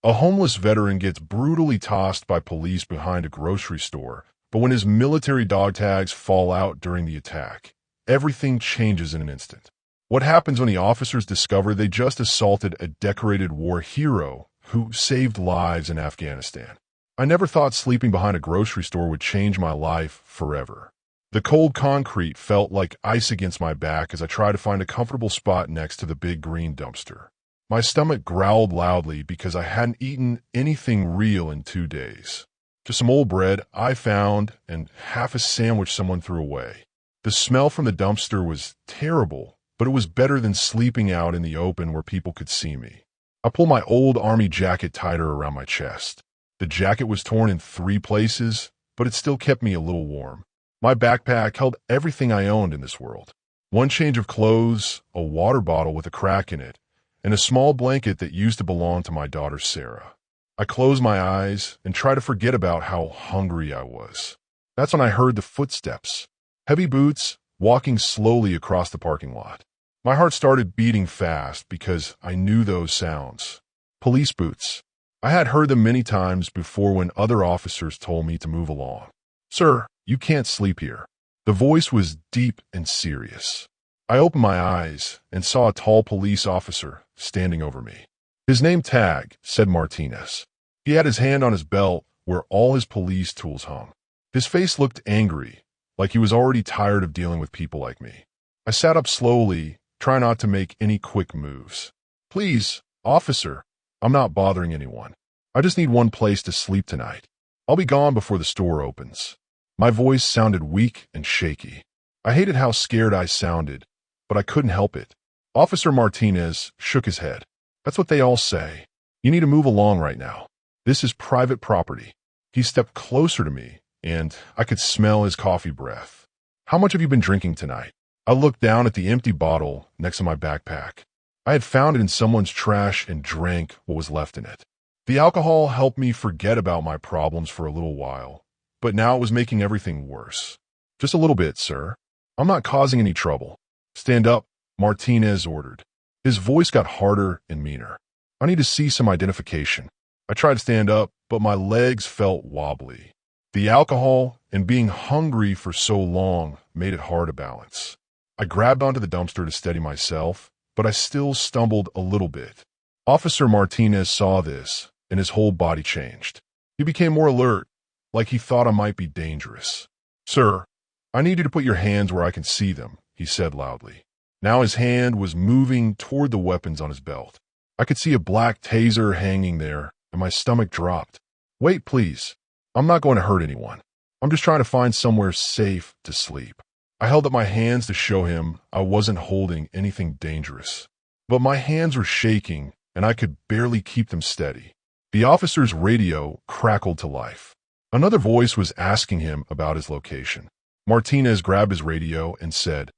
A homeless veteran gets brutally tossed by police behind a grocery store, but when his military dog tags fall out during the attack, everything changes in an instant. What happens when the officers discover they just assaulted a decorated war hero who saved lives in Afghanistan? I never thought sleeping behind a grocery store would change my life forever. The cold concrete felt like ice against my back as I tried to find a comfortable spot next to the big green dumpster. My stomach growled loudly because I hadn't eaten anything real in 2 days. Just some old bread I found and half a sandwich someone threw away. The smell from the dumpster was terrible, but it was better than sleeping out in the open where people could see me. I pulled my old army jacket tighter around my chest. The jacket was torn in 3 places, but it still kept me a little warm. My backpack held everything I owned in this world. 1 change of clothes, a water bottle with a crack in it, and a small blanket that used to belong to my daughter Sarah. I closed my eyes and tried to forget about how hungry I was. That's when I heard the footsteps. Heavy boots walking slowly across the parking lot. My heart started beating fast because I knew those sounds. Police boots. I had heard them many times before when other officers told me to move along. "Sir, you can't sleep here." The voice was deep and serious. I opened my eyes and saw a tall police officer standing over me. His name tag said Martinez. He had his hand on his belt where all his police tools hung. His face looked angry, like he was already tired of dealing with people like me. I sat up slowly, trying not to make any quick moves. "Please, officer, I'm not bothering anyone. I just need one place to sleep tonight. I'll be gone before the store opens." My voice sounded weak and shaky. I hated how scared I sounded, but I couldn't help it. Officer Martinez shook his head. "That's what they all say. You need to move along right now. This is private property." He stepped closer to me, and I could smell his coffee breath. "How much have you been drinking tonight?" I looked down at the empty bottle next to my backpack. I had found it in someone's trash and drank what was left in it. The alcohol helped me forget about my problems for a little while, but now it was making everything worse. "Just a little bit, sir. I'm not causing any trouble." "Stand up," Martinez ordered. His voice got harder and meaner. "I need to see some identification." I tried to stand up, but my legs felt wobbly. The alcohol and being hungry for so long made it hard to balance. I grabbed onto the dumpster to steady myself, but I still stumbled a little bit. Officer Martinez saw this, and his whole body changed. He became more alert, like he thought I might be dangerous. "Sir, I need you to put your hands where I can see them," he said loudly. Now his hand was moving toward the weapons on his belt. I could see a black taser hanging there, and my stomach dropped. "Wait, please. I'm not going to hurt anyone. I'm just trying to find somewhere safe to sleep." I held up my hands to show him I wasn't holding anything dangerous. But my hands were shaking, and I could barely keep them steady. The officer's radio crackled to life. Another voice was asking him about his location. Martinez grabbed his radio and said,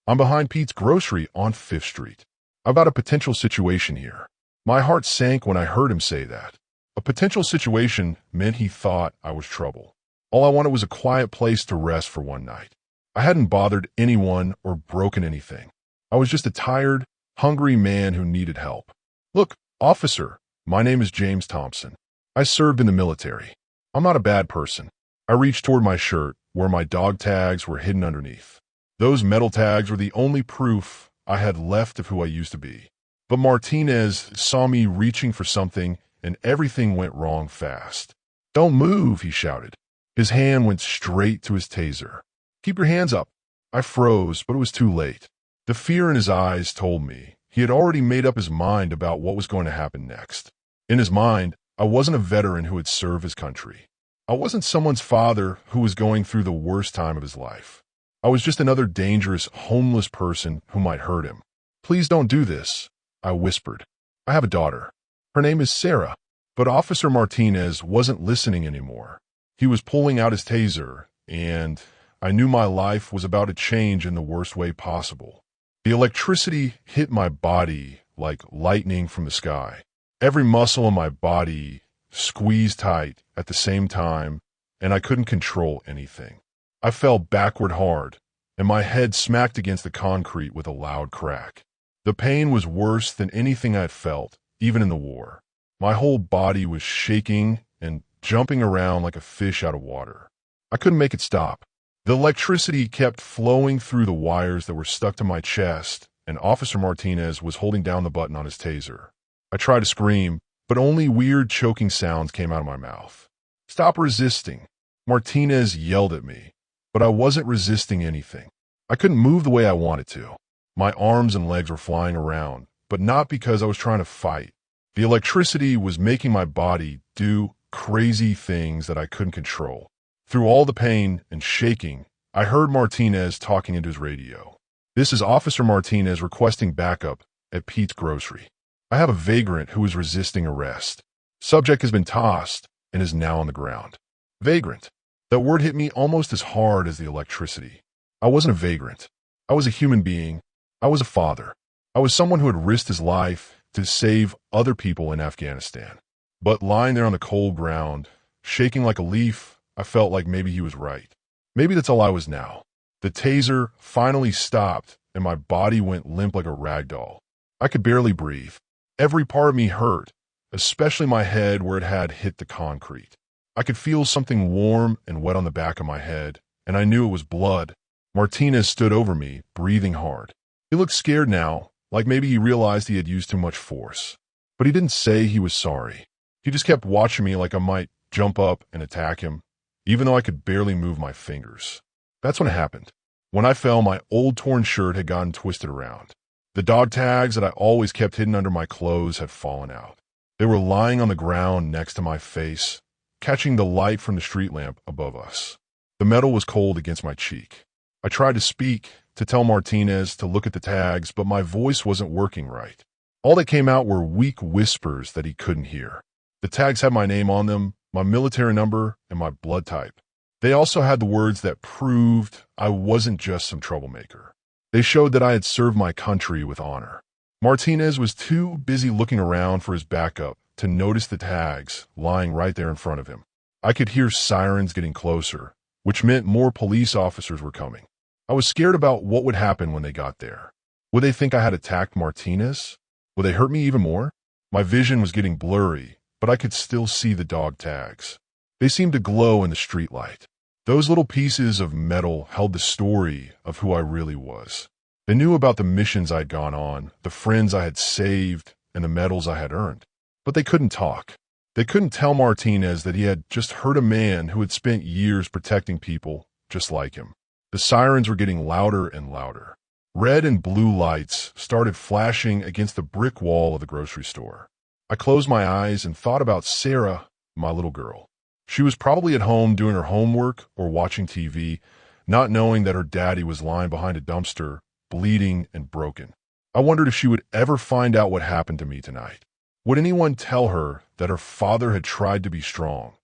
"I'm behind Pete's Grocery on 5th Street. I've got a potential situation here." My heart sank when I heard him say that. A potential situation meant he thought I was trouble. All I wanted was a quiet place to rest for one night. I hadn't bothered anyone or broken anything. I was just a tired, hungry man who needed help. "Look, officer, my name is James Thompson. I served in the military. I'm not a bad person." I reached toward my shirt, where my dog tags were hidden underneath. Those metal tags were the only proof I had left of who I used to be. But Martinez saw me reaching for something, and everything went wrong fast. "Don't move," he shouted. His hand went straight to his taser. "Keep your hands up." I froze, but it was too late. The fear in his eyes told me he had already made up his mind about what was going to happen next. In his mind, I wasn't a veteran who had served his country. I wasn't someone's father who was going through the worst time of his life. I was just another dangerous, homeless person who might hurt him. "Please don't do this," I whispered. "I have a daughter. Her name is Sarah." But Officer Martinez wasn't listening anymore. He was pulling out his taser, and I knew my life was about to change in the worst way possible. The electricity hit my body like lightning from the sky. Every muscle in my body squeezed tight at the same time, and I couldn't control anything. I fell backward hard, and my head smacked against the concrete with a loud crack. The pain was worse than anything I'd felt, even in the war. My whole body was shaking and jumping around like a fish out of water. I couldn't make it stop. The electricity kept flowing through the wires that were stuck to my chest, and Officer Martinez was holding down the button on his taser. I tried to scream, but only weird choking sounds came out of my mouth. "Stop resisting," Martinez yelled at me, but I wasn't resisting anything. I couldn't move the way I wanted to. My arms and legs were flying around, but not because I was trying to fight. The electricity was making my body do crazy things that I couldn't control. Through all the pain and shaking, I heard Martinez talking into his radio. "This is Officer Martinez requesting backup at Pete's Grocery. I have a vagrant who is resisting arrest. Subject has been tossed and is now on the ground." Vagrant. That word hit me almost as hard as the electricity. I wasn't a vagrant. I was a human being. I was a father. I was someone who had risked his life to save other people in Afghanistan. But lying there on the cold ground, shaking like a leaf, I felt like maybe he was right. Maybe that's all I was now. The taser finally stopped and my body went limp like a rag doll. I could barely breathe. Every part of me hurt, especially my head where it had hit the concrete. I could feel something warm and wet on the back of my head, and I knew it was blood. Martinez stood over me, breathing hard. He looked scared now, like maybe he realized he had used too much force. But he didn't say he was sorry. He just kept watching me like I might jump up and attack him, even though I could barely move my fingers. That's when it happened. When I fell, my old torn shirt had gotten twisted around. The dog tags that I always kept hidden under my clothes had fallen out. They were lying on the ground next to my face, catching the light from the street lamp above us. The metal was cold against my cheek. I tried to speak, to tell Martinez to look at the tags, but my voice wasn't working right. All that came out were weak whispers that he couldn't hear. The tags had my name on them, my military number, and my blood type. They also had the words that proved I wasn't just some troublemaker. They showed that I had served my country with honor. Martinez was too busy looking around for his backup to notice the tags lying right there in front of him. I could hear sirens getting closer, which meant more police officers were coming. I was scared about what would happen when they got there. Would they think I had attacked Martinez? Would they hurt me even more? My vision was getting blurry, but I could still see the dog tags. They seemed to glow in the streetlight. Those little pieces of metal held the story of who I really was. They knew about the missions I'd gone on, the friends I had saved, and the medals I had earned. But they couldn't talk. They couldn't tell Martinez that he had just hurt a man who had spent years protecting people just like him. The sirens were getting louder and louder. Red and blue lights started flashing against the brick wall of the grocery store. I closed my eyes and thought about Sarah, my little girl. She was probably at home doing her homework or watching TV, not knowing that her daddy was lying behind a dumpster, bleeding and broken. I wondered if she would ever find out what happened to me tonight. Would anyone tell her that her father had tried to be strong,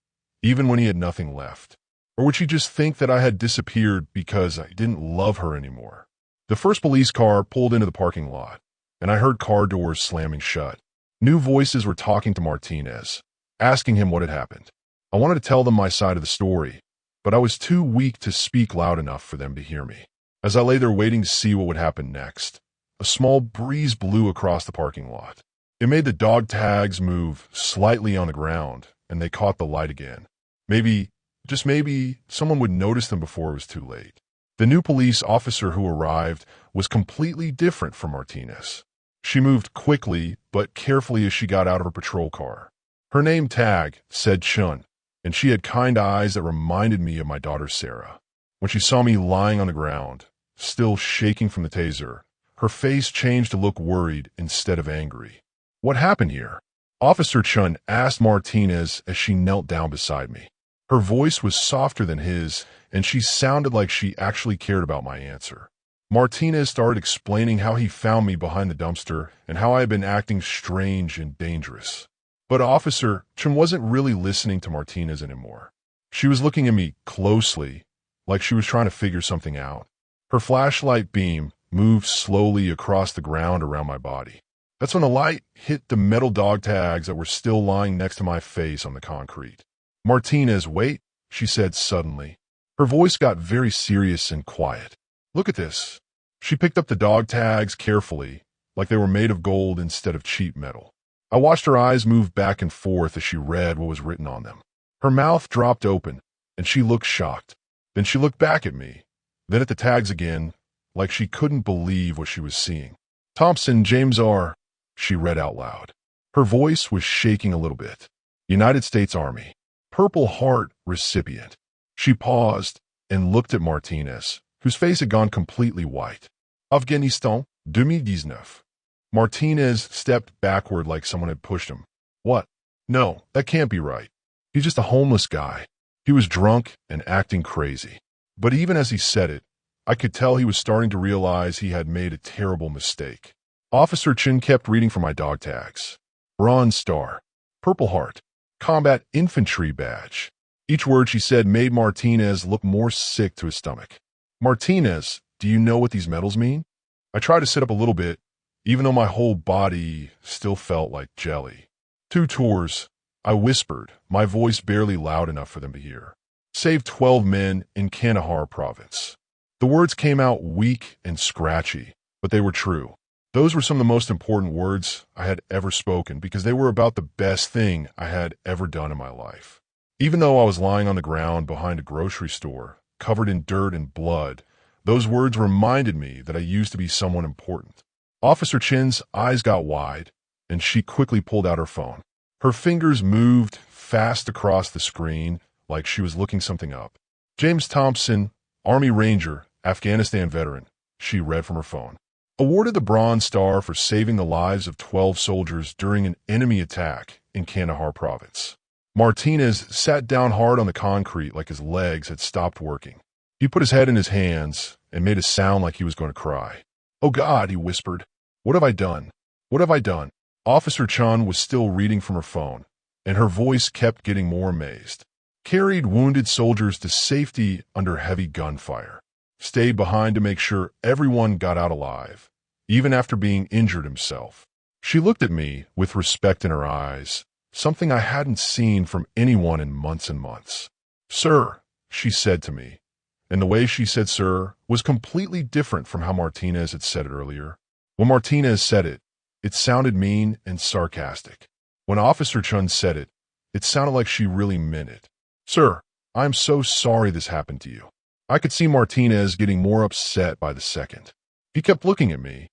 even when he had nothing left? Or would she just think that I had disappeared because I didn't love her anymore? The first police car pulled into the parking lot, and I heard car doors slamming shut. New voices were talking to Martinez, asking him what had happened. I wanted to tell them my side of the story, but I was too weak to speak loud enough for them to hear me. As I lay there waiting to see what would happen next, a small breeze blew across the parking lot. It made the dog tags move slightly on the ground, and they caught the light again. Maybe, just maybe, someone would notice them before it was too late. The new police officer who arrived was completely different from Martinez. She moved quickly but carefully as she got out of her patrol car. Her name tag said Chun, and she had kind eyes that reminded me of my daughter Sarah. When she saw me lying on the ground, still shaking from the taser, her face changed to look worried instead of angry. "What happened here?" Officer Chun asked Martinez as she knelt down beside me. Her voice was softer than his, and she sounded like she actually cared about my answer. Martinez started explaining how he found me behind the dumpster and how I had been acting strange and dangerous. But Officer Chun wasn't really listening to Martinez anymore. She was looking at me closely, like she was trying to figure something out. Her flashlight beam moved slowly across the ground around my body. That's when the light hit the metal dog tags that were still lying next to my face on the concrete. "Martinez, wait," she said suddenly. Her voice got very serious and quiet. "Look at this." She picked up the dog tags carefully, like they were made of gold instead of cheap metal. I watched her eyes move back and forth as she read what was written on them. Her mouth dropped open, and she looked shocked. Then she looked back at me, then at the tags again, like she couldn't believe what she was seeing. Thompson, James R., she read out loud. Her voice was shaking a little bit. United States Army. Purple Heart recipient. She paused and looked at Martinez, whose face had gone completely white. Afghanistan, 2019. Martinez stepped backward like someone had pushed him. What? No, that can't be right. He's just a homeless guy. He was drunk and acting crazy. But even as he said it, I could tell he was starting to realize he had made a terrible mistake. Officer Chin kept reading from my dog tags. Bronze Star, Purple Heart, Combat Infantry Badge. Each word she said made Martinez look more sick to his stomach. Martinez, do you know what these medals mean? I tried to sit up a little bit, even though my whole body still felt like jelly. 2 tours, I whispered, my voice barely loud enough for them to hear. Saved 12 men in Kandahar province. The words came out weak and scratchy, but they were true. Those were some of the most important words I had ever spoken because they were about the best thing I had ever done in my life. Even though I was lying on the ground behind a grocery store, covered in dirt and blood, those words reminded me that I used to be someone important. Officer Chin's eyes got wide, and she quickly pulled out her phone. Her fingers moved fast across the screen like she was looking something up. James Thompson, Army Ranger, Afghanistan veteran, she read from her phone. Awarded the Bronze Star for saving the lives of 12 soldiers during an enemy attack in Kandahar province. Martinez sat down hard on the concrete like his legs had stopped working. He put his head in his hands and made a sound like he was going to cry. Oh God, he whispered. What have I done? What have I done? Officer Chun was still reading from her phone, and her voice kept getting more amazed. Carried wounded soldiers to safety under heavy gunfire. Stayed behind to make sure everyone got out alive, even after being injured himself. She looked at me with respect in her eyes, something I hadn't seen from anyone in months and months. Sir, she said to me, and the way she said sir was completely different from how Martinez had said it earlier. When Martinez said it, it sounded mean and sarcastic. When Officer Chun said it, it sounded like she really meant it. Sir, I am so sorry this happened to you. I could see Martinez getting more upset by the second. He kept looking at me,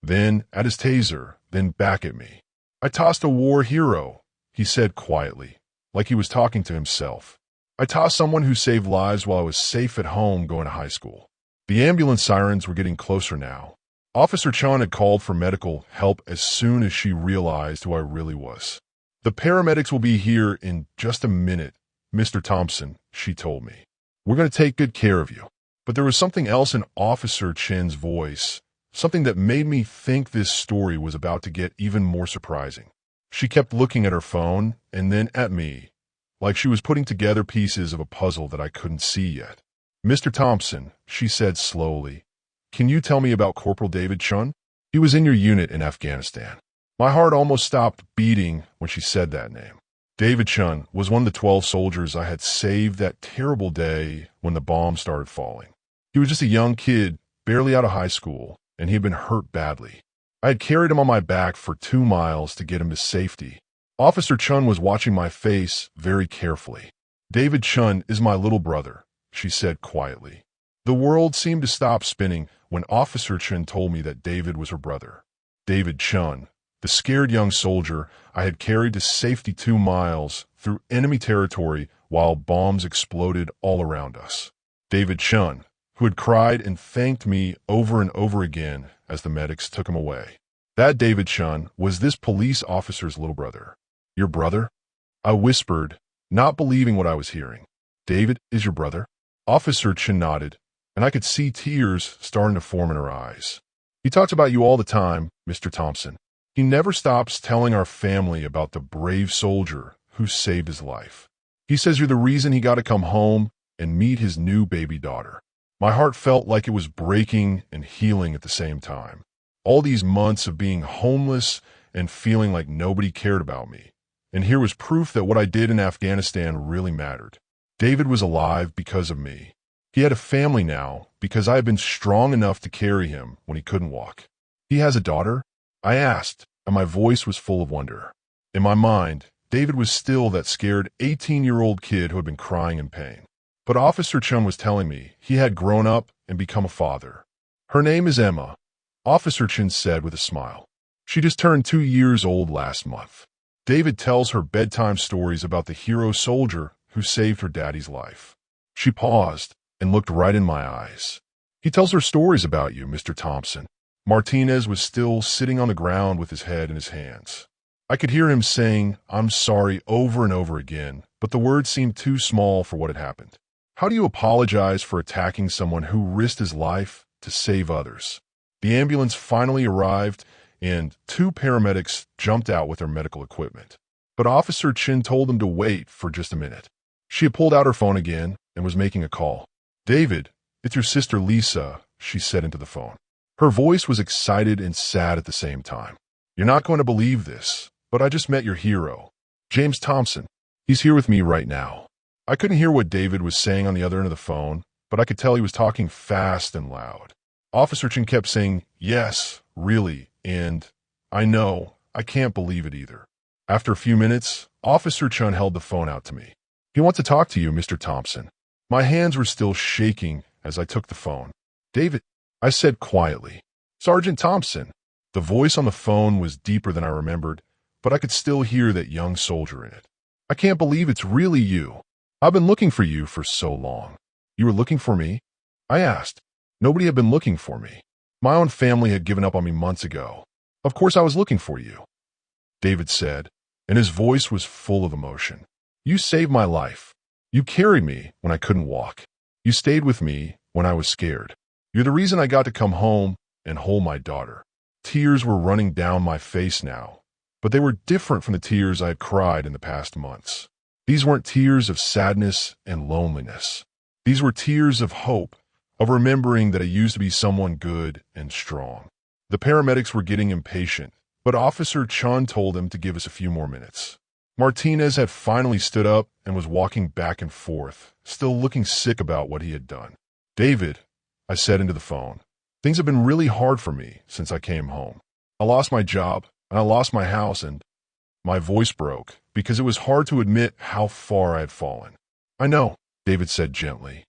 then at his taser, then back at me. I tossed a war hero, he said quietly, like he was talking to himself. I tossed someone who saved lives while I was safe at home going to high school. The ambulance sirens were getting closer now. Officer Chan had called for medical help as soon as she realized who I really was. The paramedics will be here in just a minute, Mr. Thompson, she told me. We're going to take good care of you. But there was something else in Officer Chin's voice, something that made me think this story was about to get even more surprising. She kept looking at her phone and then at me, like she was putting together pieces of a puzzle that I couldn't see yet. Mr. Thompson, she said slowly, can you tell me about Corporal David Chun? He was in your unit in Afghanistan. My heart almost stopped beating when she said that name. David Chun was one of the 12 soldiers I had saved that terrible day when the bombs started falling. He was just a young kid, barely out of high school, and he had been hurt badly. I had carried him on my back for 2 miles to get him to safety. Officer Chun was watching my face very carefully. David Chun is my little brother, she said quietly. The world seemed to stop spinning when Officer Chun told me that David was her brother. David Chun, the scared young soldier I had carried to safety 2 miles through enemy territory while bombs exploded all around us. David Chun, who had cried and thanked me over and over again as the medics took him away. That David Chun was this police officer's little brother. Your brother? I whispered, not believing what I was hearing. David is your brother? Officer Chun nodded, and I could see tears starting to form in her eyes. He talks about you all the time, Mr. Thompson. He never stops telling our family about the brave soldier who saved his life. He says you're the reason he got to come home and meet his new baby daughter. My heart felt like it was breaking and healing at the same time. All these months of being homeless and feeling like nobody cared about me. And here was proof that what I did in Afghanistan really mattered. David was alive because of me. He had a family now because I had been strong enough to carry him when he couldn't walk. He has a daughter? I asked, and my voice was full of wonder. In my mind, David was still that scared 18-year-old kid who had been crying in pain. But Officer Chun was telling me he had grown up and become a father. Her name is Emma, Officer Chun said with a smile. She just turned 2 years old last month. David tells her bedtime stories about the hero soldier who saved her daddy's life. She paused and looked right in my eyes. He tells her stories about you, Mr. Thompson. Martinez was still sitting on the ground with his head in his hands. I could hear him saying, "I'm sorry," over and over again, but the words seemed too small for what had happened. How do you apologize for attacking someone who risked his life to save others? The ambulance finally arrived, and 2 paramedics jumped out with their medical equipment. But Officer Chin told them to wait for just a minute. She had pulled out her phone again and was making a call. "David, it's your sister Lisa," she said into the phone. Her voice was excited and sad at the same time. "You're not going to believe this, but I just met your hero, James Thompson. He's here with me right now." I couldn't hear what David was saying on the other end of the phone, but I could tell he was talking fast and loud. Officer Chin kept saying, "Yes, really," and "I know, I can't believe it either." After a few minutes, Officer Chun held the phone out to me. "He wants to talk to you, Mr. Thompson." My hands were still shaking as I took the phone. "David," I said quietly. "Sergeant Thompson." The voice on the phone was deeper than I remembered, but I could still hear that young soldier in it. "I can't believe it's really you. I've been looking for you for so long." "You were looking for me?" I asked. Nobody had been looking for me. My own family had given up on me months ago. "Of course I was looking for you," David said, and his voice was full of emotion. "You saved my life. You carried me when I couldn't walk. You stayed with me when I was scared. You're the reason I got to come home and hold my daughter." Tears were running down my face now, but they were different from the tears I had cried in the past months. These weren't tears of sadness and loneliness. These were tears of hope, of remembering that I used to be someone good and strong. The paramedics were getting impatient, but Officer Chun told them to give us a few more minutes. Martinez had finally stood up and was walking back and forth, still looking sick about what he had done. "David," I said into the phone, "things have been really hard for me since I came home. I lost my job, and I lost my house, and—" My voice broke because it was hard to admit how far I had fallen. "I know," David said gently.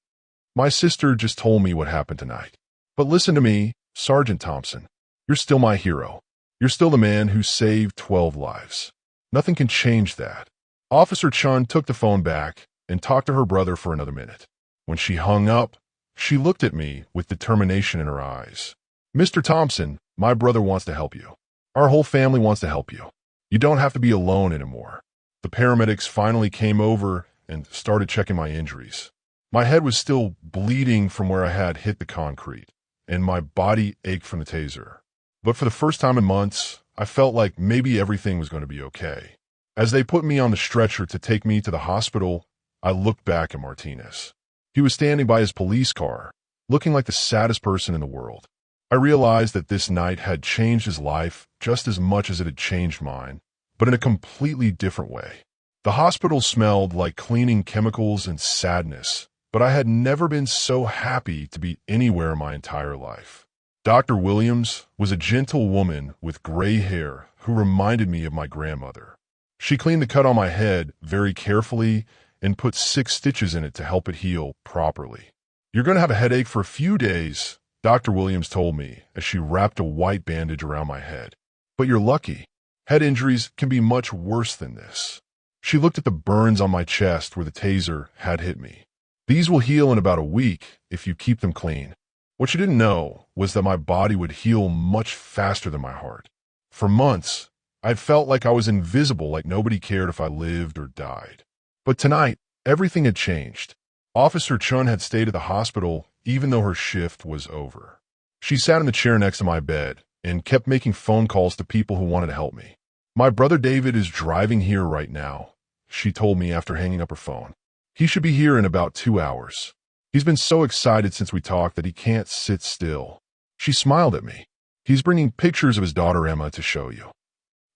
"My sister just told me what happened tonight. But listen to me, Sergeant Thompson. You're still my hero. You're still the man who saved 12 lives. Nothing can change that." Officer Chun took the phone back and talked to her brother for another minute. When she hung up, she looked at me with determination in her eyes. "Mr. Thompson, my brother wants to help you. Our whole family wants to help you. You don't have to be alone anymore." The paramedics finally came over and started checking my injuries. My head was still bleeding from where I had hit the concrete, and my body ached from the taser. But for the first time in months, I felt like maybe everything was going to be okay. As they put me on the stretcher to take me to the hospital, I looked back at Martinez. He was standing by his police car, looking like the saddest person in the world. I realized that this night had changed his life just as much as it had changed mine, but in a completely different way. The hospital smelled like cleaning chemicals and sadness, but I had never been so happy to be anywhere in my entire life. Dr. Williams was a gentle woman with gray hair who reminded me of my grandmother. She cleaned the cut on my head very carefully and put 6 stitches in it to help it heal properly. "You're going to have a headache for a few days," Dr. Williams told me as she wrapped a white bandage around my head. "But you're lucky. Head injuries can be much worse than this." She looked at the burns on my chest where the taser had hit me. "These will heal in about a week if you keep them clean." What she didn't know was that my body would heal much faster than my heart. For months, I'd felt like I was invisible, like nobody cared if I lived or died. But tonight, everything had changed. Officer Chun had stayed at the hospital even though her shift was over. She sat in the chair next to my bed and kept making phone calls to people who wanted to help me. "My brother David is driving here right now," she told me after hanging up her phone. "He should be here in about 2 hours. He's been so excited since we talked that he can't sit still." She smiled at me. "He's bringing pictures of his daughter Emma to show you."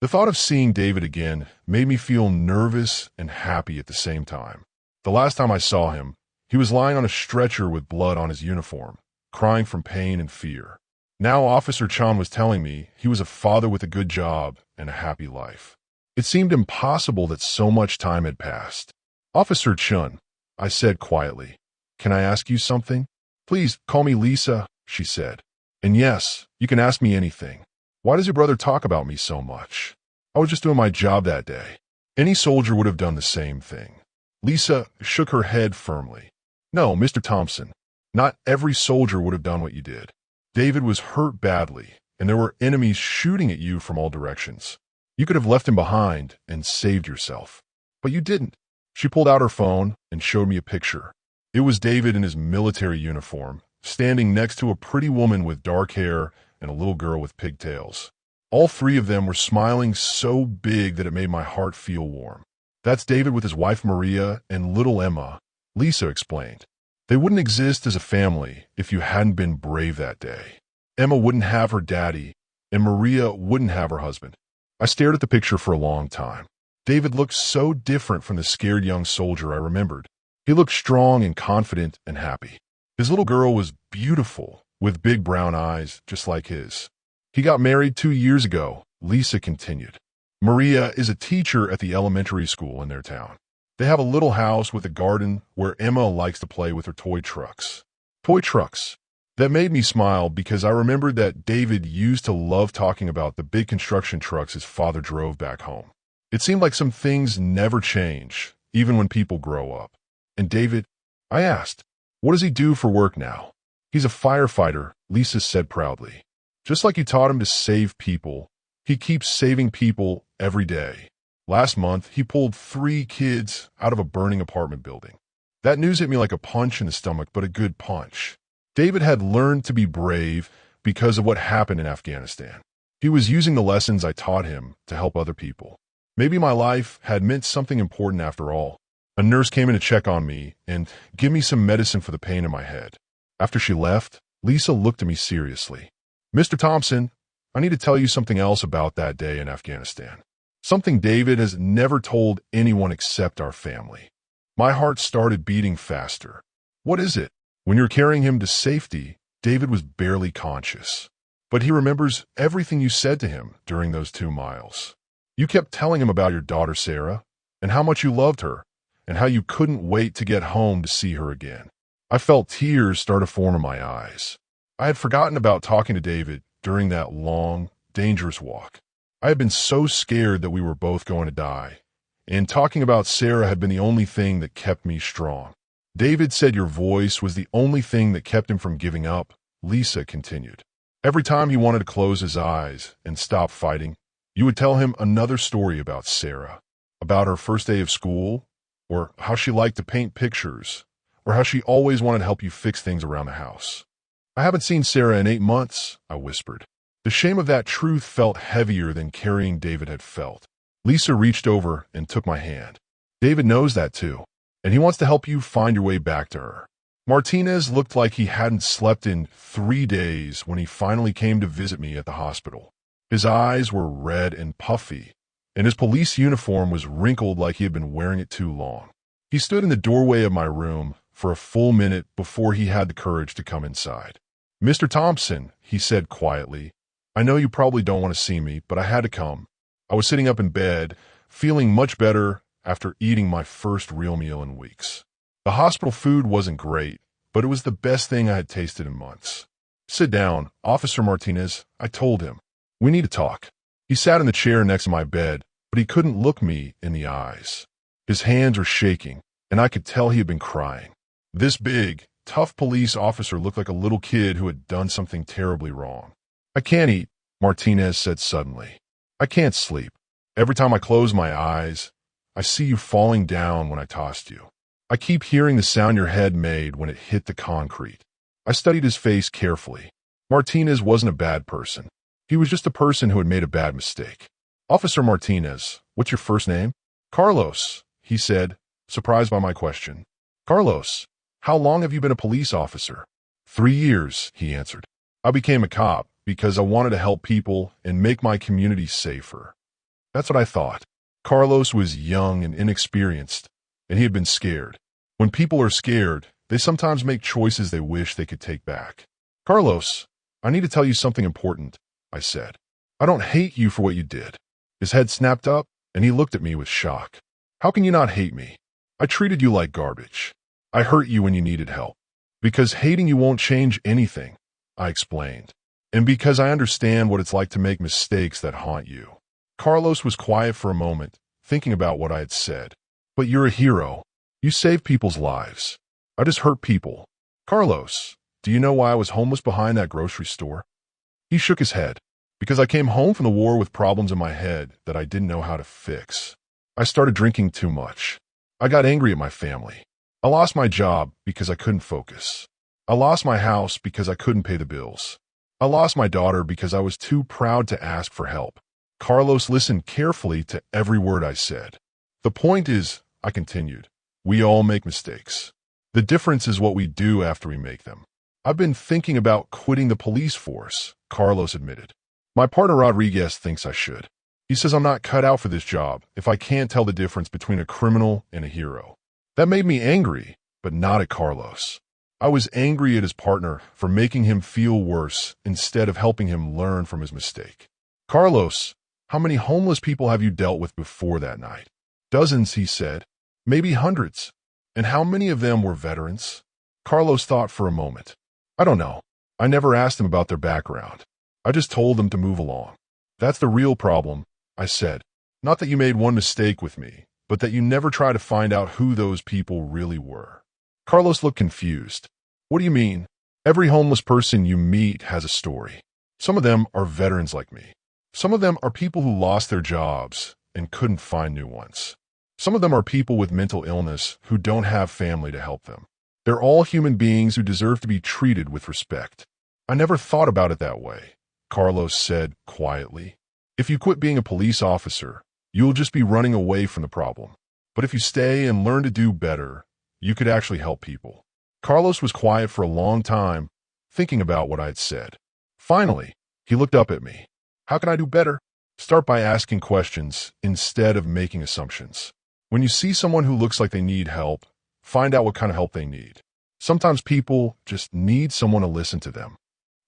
The thought of seeing David again made me feel nervous and happy at the same time. The last time I saw him, he was lying on a stretcher with blood on his uniform, crying from pain and fear. Now Officer Chun was telling me he was a father with a good job and a happy life. It seemed impossible that so much time had passed. Officer Chun, I said quietly, can I ask you something? Please call me Lisa, she said. And yes, you can ask me anything. Why does your brother talk about me so much? I was just doing my job that day. Any soldier would have done the same thing. Lisa shook her head firmly. No, Mr. Thompson, not every soldier would have done what you did. David was hurt badly, and there were enemies shooting at you from all directions. You could have left him behind and saved yourself. But you didn't. She pulled out her phone and showed me a picture. It was David in his military uniform, standing next to a pretty woman with dark hair and a little girl with pigtails. All three of them were smiling so big that it made my heart feel warm. That's David with his wife Maria and little Emma, Lisa explained. They wouldn't exist as a family if you hadn't been brave that day. Emma wouldn't have her daddy, and Maria wouldn't have her husband. I stared at the picture for a long time. David looked so different from the scared young soldier I remembered. He looked strong and confident and happy. His little girl was beautiful, with big brown eyes just like his. He got married 2 years ago, Lisa continued. Maria is a teacher at the elementary school in their town. They have a little house with a garden where Emma likes to play with her toy trucks. Toy trucks. That made me smile because I remembered that David used to love talking about the big construction trucks his father drove back home. It seemed like some things never change, even when people grow up. And David, I asked, what does he do for work now? He's a firefighter, Lisa said proudly. Just like you taught him to save people, he keeps saving people every day. Last month, he pulled 3 kids out of a burning apartment building. That news hit me like a punch in the stomach, but a good punch. David had learned to be brave because of what happened in Afghanistan. He was using the lessons I taught him to help other people. Maybe my life had meant something important after all. A nurse came in to check on me and give me some medicine for the pain in my head. After she left, Lisa looked at me seriously. Mr. Thompson, I need to tell you something else about that day in Afghanistan. Something David has never told anyone except our family. My heart started beating faster. What is it? When you're carrying him to safety, David was barely conscious. But he remembers everything you said to him during those 2 miles. You kept telling him about your daughter Sarah, and how much you loved her, and how you couldn't wait to get home to see her again. I felt tears start to form in my eyes. I had forgotten about talking to David during that long, dangerous walk. I had been so scared that we were both going to die, and talking about Sarah had been the only thing that kept me strong. David said your voice was the only thing that kept him from giving up, Lisa continued. Every time he wanted to close his eyes and stop fighting, you would tell him another story about Sarah, about her first day of school, or how she liked to paint pictures, or how she always wanted to help you fix things around the house. I haven't seen Sarah in 8 months, I whispered. The shame of that truth felt heavier than carrying David had felt. Lisa reached over and took my hand. David knows that too, and he wants to help you find your way back to her. Martinez looked like he hadn't slept in 3 days when he finally came to visit me at the hospital. His eyes were red and puffy, and his police uniform was wrinkled like he had been wearing it too long. He stood in the doorway of my room for a full minute before he had the courage to come inside. Mr. Thompson, he said quietly, I know you probably don't want to see me, but I had to come. I was sitting up in bed, feeling much better after eating my first real meal in weeks. The hospital food wasn't great, but it was the best thing I had tasted in months. Sit down, Officer Martinez, I told him. We need to talk. He sat in the chair next to my bed, but he couldn't look me in the eyes. His hands were shaking, and I could tell he had been crying. This big, tough police officer looked like a little kid who had done something terribly wrong. I can't eat, Martinez said suddenly. I can't sleep. Every time I close my eyes, I see you falling down when I tossed you. I keep hearing the sound your head made when it hit the concrete. I studied his face carefully. Martinez wasn't a bad person. He was just a person who had made a bad mistake. Officer Martinez, what's your first name? Carlos, he said, surprised by my question. Carlos, how long have you been a police officer? 3 years, he answered. I became a cop because I wanted to help people and make my community safer. That's what I thought. Carlos was young and inexperienced, and he had been scared. When people are scared, they sometimes make choices they wish they could take back. Carlos, I need to tell you something important, I said. I don't hate you for what you did. His head snapped up, and he looked at me with shock. How can you not hate me? I treated you like garbage. I hurt you when you needed help. Because hating you won't change anything, I explained. And because I understand what it's like to make mistakes that haunt you. Carlos was quiet for a moment, thinking about what I had said. But you're a hero. You save people's lives. I just hurt people. Carlos, do you know why I was homeless behind that grocery store? He shook his head. Because I came home from the war with problems in my head that I didn't know how to fix. I started drinking too much. I got angry at my family. I lost my job because I couldn't focus. I lost my house because I couldn't pay the bills. I lost my daughter because I was too proud to ask for help. Carlos listened carefully to every word I said. The point is, I continued, we all make mistakes. The difference is what we do after we make them. I've been thinking about quitting the police force, Carlos admitted. My partner Rodriguez thinks I should. He says I'm not cut out for this job if I can't tell the difference between a criminal and a hero. That made me angry, but not at Carlos. I was angry at his partner for making him feel worse instead of helping him learn from his mistake. Carlos, how many homeless people have you dealt with before that night? Dozens, he said. Maybe hundreds. And how many of them were veterans? Carlos thought for a moment. I don't know. I never asked them about their background. I just told them to move along. That's the real problem, I said. Not that you made one mistake with me, but that you never try to find out who those people really were. Carlos looked confused. What do you mean? Every homeless person you meet has a story. Some of them are veterans like me. Some of them are people who lost their jobs and couldn't find new ones. Some of them are people with mental illness who don't have family to help them. They're all human beings who deserve to be treated with respect. I never thought about it that way, Carlos said quietly. If you quit being a police officer, you'll just be running away from the problem. But if you stay and learn to do better, you could actually help people. Carlos was quiet for a long time, thinking about what I had said. Finally, he looked up at me. How can I do better? Start by asking questions instead of making assumptions. When you see someone who looks like they need help, find out what kind of help they need. Sometimes people just need someone to listen to them.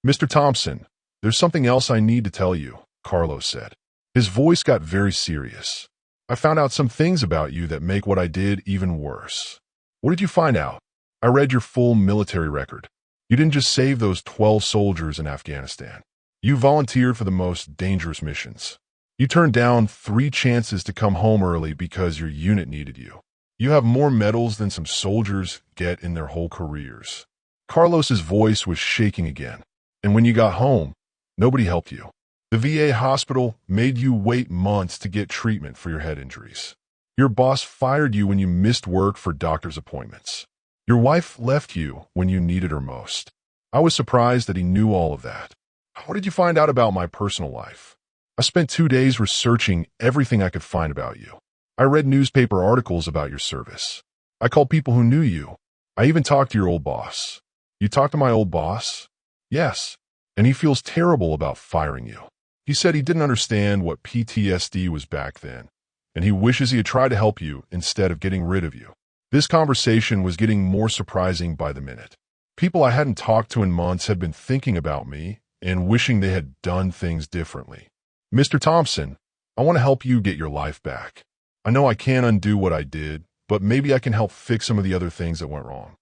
Mr. Thompson, there's something else I need to tell you, Carlos said. His voice got very serious. I found out some things about you that make what I did even worse. What did you find out? I read your full military record. You didn't just save those 12 soldiers in Afghanistan. You volunteered for the most dangerous missions. You turned down 3 chances to come home early because your unit needed you. You have more medals than some soldiers get in their whole careers. Carlos's voice was shaking again. And when you got home, nobody helped you. The VA hospital made you wait months to get treatment for your head injuries. Your boss fired you when you missed work for doctor's appointments. Your wife left you when you needed her most. I was surprised that he knew all of that. How did you find out about my personal life? I spent 2 days researching everything I could find about you. I read newspaper articles about your service. I called people who knew you. I even talked to your old boss. You talked to my old boss? Yes. And he feels terrible about firing you. He said he didn't understand what PTSD was back then, and he wishes he had tried to help you instead of getting rid of you. This conversation was getting more surprising by the minute. People I hadn't talked to in months had been thinking about me and wishing they had done things differently. Mr. Thompson, I want to help you get your life back. I know I can't undo what I did, but maybe I can help fix some of the other things that went wrong.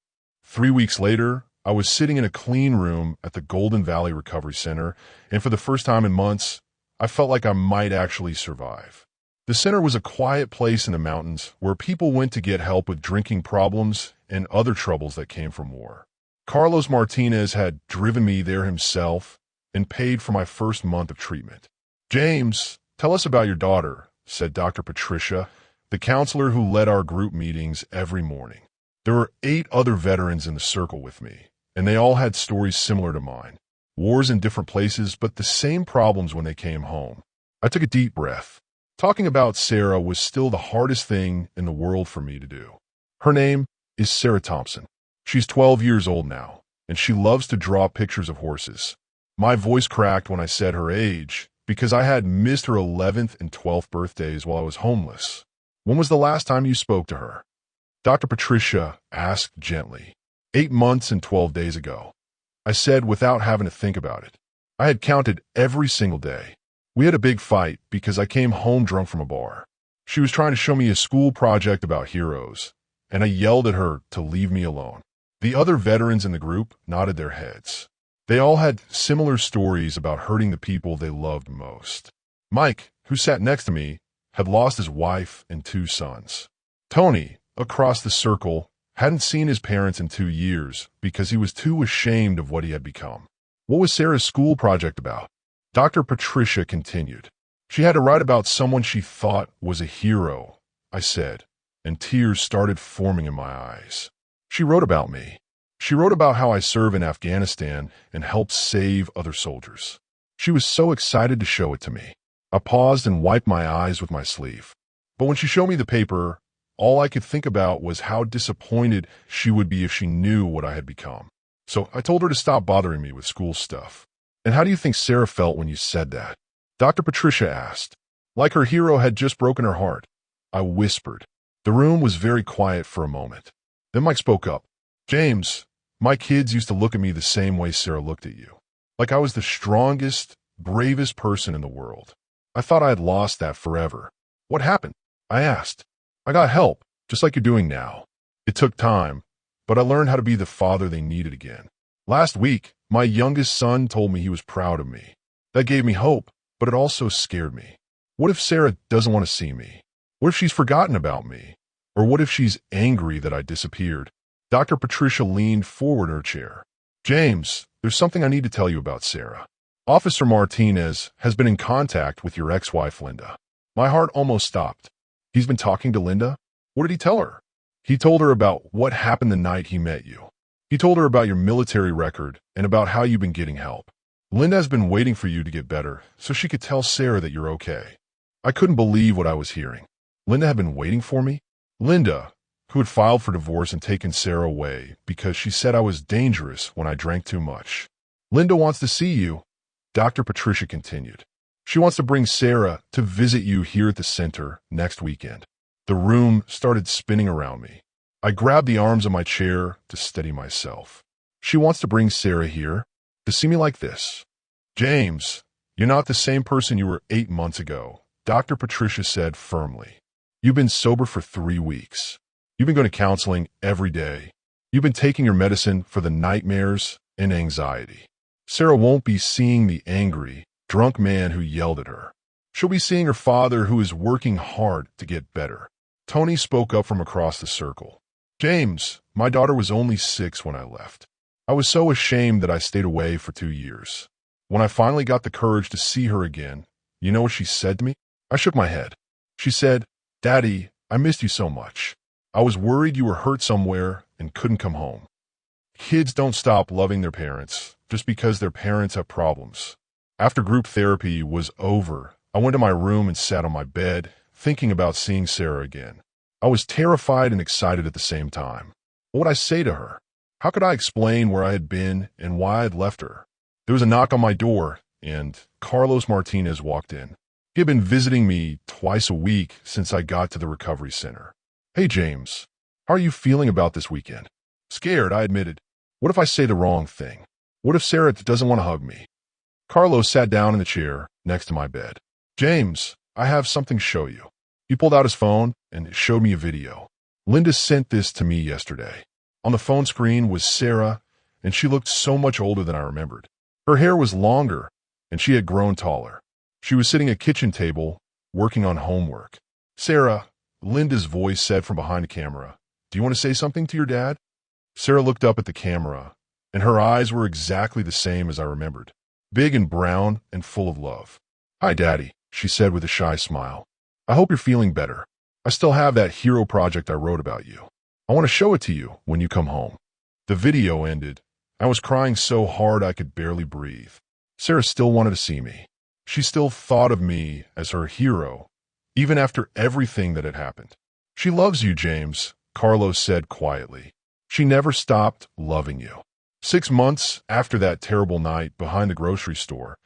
3 weeks later, I was sitting in a clean room at the Golden Valley Recovery Center, and for the first time in months, I felt like I might actually survive. The center was a quiet place in the mountains where people went to get help with drinking problems and other troubles that came from war. Carlos Martinez had driven me there himself and paid for my first month of treatment. James, tell us about your daughter, said Dr. Patricia, the counselor who led our group meetings every morning. There were 8 other veterans in the circle with me, and they all had stories similar to mine. Wars in different places, but the same problems when they came home. I took a deep breath. Talking about Sarah was still the hardest thing in the world for me to do. Her name is Sarah Thompson. She's 12 years old now, and she loves to draw pictures of horses. My voice cracked when I said her age, because I had missed her 11th and 12th birthdays while I was homeless. When was the last time you spoke to her? Dr. Patricia asked gently. 8 months and 12 days ago. I said without having to think about it. I had counted every single day. We had a big fight because I came home drunk from a bar. She was trying to show me a school project about heroes, and I yelled at her to leave me alone. The other veterans in the group nodded their heads. They all had similar stories about hurting the people they loved most. Mike, who sat next to me, had lost his wife and 2 sons. Tony, across the circle, hadn't seen his parents in 2 years because he was too ashamed of what he had become. What was Sarah's school project about? Dr. Patricia continued. She had to write about someone she thought was a hero, I said, and tears started forming in my eyes. She wrote about me. She wrote about how I serve in Afghanistan and helped save other soldiers. She was so excited to show it to me. I paused and wiped my eyes with my sleeve. But when she showed me the paper, all I could think about was how disappointed she would be if she knew what I had become. So I told her to stop bothering me with school stuff. And how do you think Sarah felt when you said that? Dr. Patricia asked. Like her hero had just broken her heart. I whispered. The room was very quiet for a moment. Then Mike spoke up. James, my kids used to look at me the same way Sarah looked at you. Like I was the strongest, bravest person in the world. I thought I had lost that forever. What happened? I asked. I got help, just like you're doing now. It took time, but I learned how to be the father they needed again. Last week, my youngest son told me he was proud of me. That gave me hope, but it also scared me. What if Sarah doesn't want to see me? What if she's forgotten about me? Or what if she's angry that I disappeared? Dr. Patricia leaned forward in her chair. James, there's something I need to tell you about Sarah. Officer Martinez has been in contact with your ex-wife, Linda. My heart almost stopped. He's been talking to Linda? What did he tell her? He told her about what happened the night he met you. He told her about your military record and about how you've been getting help. Linda has been waiting for you to get better so she could tell Sarah that you're okay. I couldn't believe what I was hearing. Linda had been waiting for me? Linda, who had filed for divorce and taken Sarah away because she said I was dangerous when I drank too much. Linda wants to see you, Dr. Patricia continued. She wants to bring Sarah to visit you here at the center next weekend. The room started spinning around me. I grabbed the arms of my chair to steady myself. She wants to bring Sarah here to see me like this. James, you're not the same person you were 8 months ago, Dr. Patricia said firmly. You've been sober for 3 weeks. You've been going to counseling every day. You've been taking your medicine for the nightmares and anxiety. Sarah won't be seeing the angry, drunk man who yelled at her. She'll be seeing her father who is working hard to get better. Tony spoke up from across the circle. James, my daughter was only 6 when I left. I was so ashamed that I stayed away for 2 years. When I finally got the courage to see her again, you know what she said to me? I shook my head. She said, Daddy, I missed you so much. I was worried you were hurt somewhere and couldn't come home. Kids don't stop loving their parents just because their parents have problems. After group therapy was over, I went to my room and sat on my bed, thinking about seeing Sarah again. I was terrified and excited at the same time. What would I say to her? How could I explain where I had been and why I had left her? There was a knock on my door, and Carlos Martinez walked in. He had been visiting me twice a week since I got to the recovery center. Hey, James, how are you feeling about this weekend? Scared, I admitted. What if I say the wrong thing? What if Sarah doesn't want to hug me? Carlos sat down in the chair next to my bed. James, I have something to show you. He pulled out his phone and showed me a video. Linda sent this to me yesterday. On the phone screen was Sarah, and she looked so much older than I remembered. Her hair was longer, and she had grown taller. She was sitting at a kitchen table, working on homework. Sarah, Linda's voice said from behind the camera, do you want to say something to your dad? Sarah looked up at the camera, and her eyes were exactly the same as I remembered, big and brown and full of love. Hi, Daddy, she said with a shy smile. I hope you're feeling better. I still have that hero project I wrote about you. I want to show it to you when you come home. The video ended. I was crying so hard I could barely breathe. Sarah still wanted to see me. She still thought of me as her hero, even after everything that had happened. She loves you, James, Carlos said quietly. She never stopped loving you. 6 months after that terrible night behind the grocery store,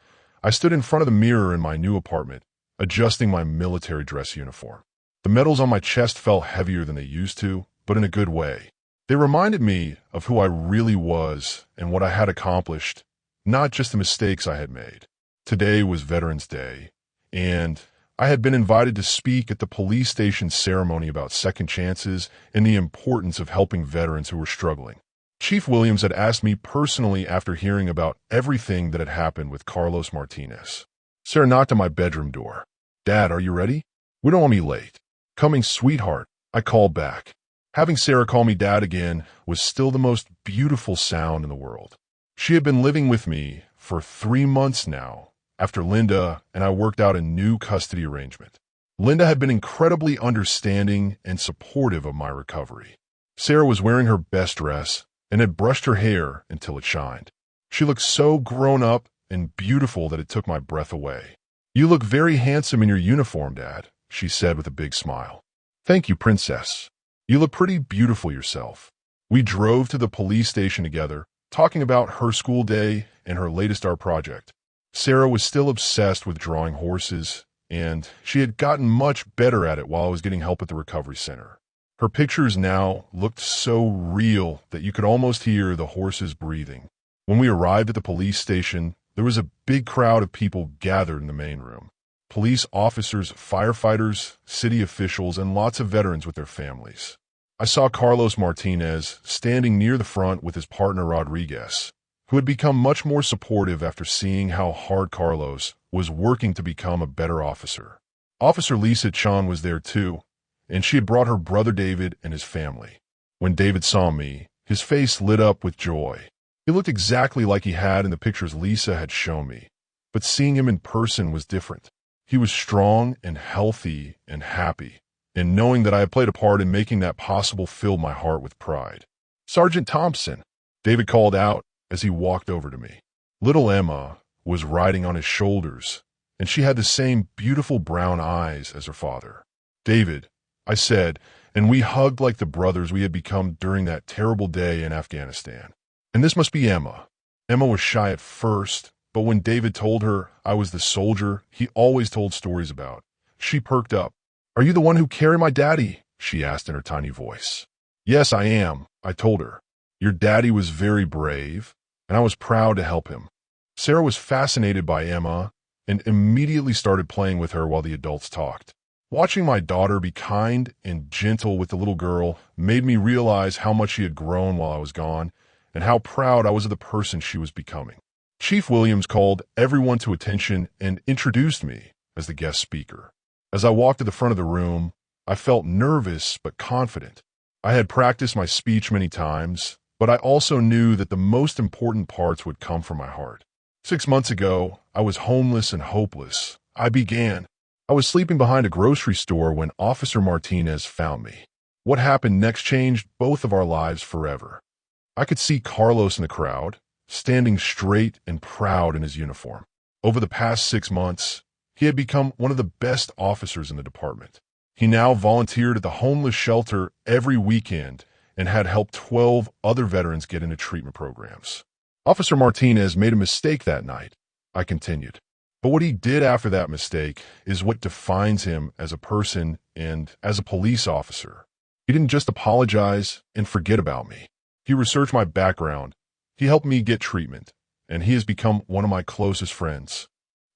I stood in front of the mirror in my new apartment, adjusting my military dress uniform. The medals on my chest felt heavier than they used to, but in a good way. They reminded me of who I really was and what I had accomplished, not just the mistakes I had made. Today was Veterans Day, and I had been invited to speak at the police station ceremony about second chances and the importance of helping veterans who were struggling. Chief Williams had asked me personally after hearing about everything that had happened with Carlos Martinez. Sarah knocked on my bedroom door. "Dad, are you ready? We don't want to be late." "Coming, sweetheart," I called back. Having Sarah call me Dad again was still the most beautiful sound in the world. She had been living with me for 3 months now, after Linda and I worked out a new custody arrangement. Linda had been incredibly understanding and supportive of my recovery. Sarah was wearing her best dress and had brushed her hair until it shined. She looked so grown up and beautiful that it took my breath away. "You look very handsome in your uniform, Dad," she said with a big smile. "Thank you, Princess. You look pretty beautiful yourself." We drove to the police station together, talking about her school day and her latest art project. Sarah was still obsessed with drawing horses, and she had gotten much better at it while I was getting help at the recovery center. Her pictures now looked so real that you could almost hear the horses breathing. When we arrived at the police station, there was a big crowd of people gathered in the main room. Police officers, firefighters, city officials, and lots of veterans with their families. I saw Carlos Martinez standing near the front with his partner Rodriguez, who had become much more supportive after seeing how hard Carlos was working to become a better officer. Officer Lisa Chan was there too, and she had brought her brother David and his family. When David saw me, his face lit up with joy. He looked exactly like he had in the pictures Lisa had shown me, but seeing him in person was different. He was strong and healthy and happy, and knowing that I had played a part in making that possible filled my heart with pride. "Sergeant Thompson," David called out as he walked over to me. Little Emma was riding on his shoulders, and she had the same beautiful brown eyes as her father. "David," I said, and we hugged like the brothers we had become during that terrible day in Afghanistan. "And this must be Emma." Emma was shy at first, but when David told her I was the soldier he always told stories about, she perked up. "Are you the one who carried my daddy?" she asked in her tiny voice. "Yes, I am," I told her. "Your daddy was very brave, and I was proud to help him." Sarah was fascinated by Emma and immediately started playing with her while the adults talked. Watching my daughter be kind and gentle with the little girl made me realize how much she had grown while I was gone and how proud I was of the person she was becoming. Chief Williams called everyone to attention and introduced me as the guest speaker. As I walked to the front of the room, I felt nervous but confident. I had practiced my speech many times, but I also knew that the most important parts would come from my heart. 6 months ago, I was homeless and hopeless. I was sleeping behind a grocery store when Officer Martinez found me. What happened next changed both of our lives forever. I could see Carlos in the crowd, standing straight and proud in his uniform. Over the past 6 months, he had become one of the best officers in the department. He now volunteered at the homeless shelter every weekend and had helped 12 other veterans get into treatment programs. Officer Martinez made a mistake that night, I continued. But what he did after that mistake is what defines him as a person and as a police officer. He didn't just apologize and forget about me. He researched my background. He helped me get treatment, and he has become one of my closest friends.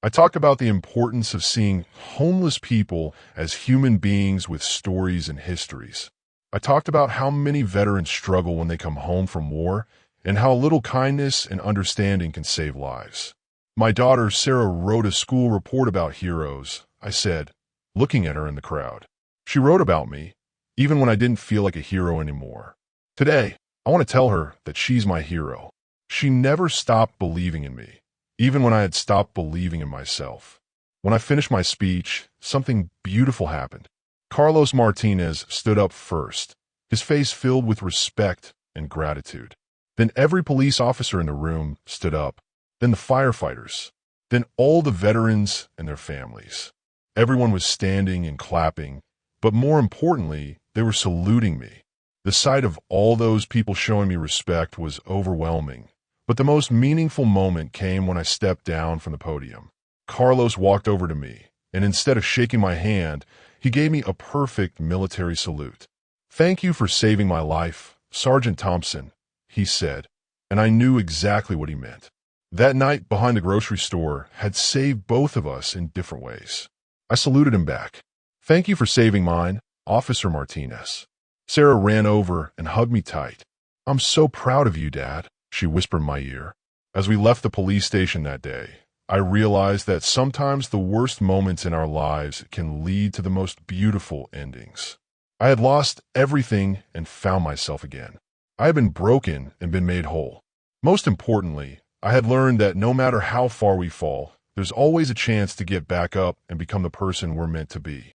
I talked about the importance of seeing homeless people as human beings with stories and histories. I talked about how many veterans struggle when they come home from war and how little kindness and understanding can save lives. My daughter, Sarah, wrote a school report about heroes, I said, looking at her in the crowd. She wrote about me, even when I didn't feel like a hero anymore. Today, I want to tell her that she's my hero. She never stopped believing in me, even when I had stopped believing in myself. When I finished my speech, something beautiful happened. Carlos Martinez stood up first, his face filled with respect and gratitude. Then every police officer in the room stood up, then the firefighters, then all the veterans and their families. Everyone was standing and clapping, but more importantly, they were saluting me. The sight of all those people showing me respect was overwhelming, but the most meaningful moment came when I stepped down from the podium. Carlos walked over to me, and instead of shaking my hand, he gave me a perfect military salute. "Thank you for saving my life, Sergeant Thompson," he said, and I knew exactly what he meant. That night behind the grocery store had saved both of us in different ways. I saluted him back. "Thank you for saving mine, Officer Martinez." Sarah ran over and hugged me tight. "I'm so proud of you, Dad," she whispered in my ear. As we left the police station that day, I realized that sometimes the worst moments in our lives can lead to the most beautiful endings. I had lost everything and found myself again. I had been broken and been made whole. Most importantly, I had learned that no matter how far we fall, there's always a chance to get back up and become the person we're meant to be.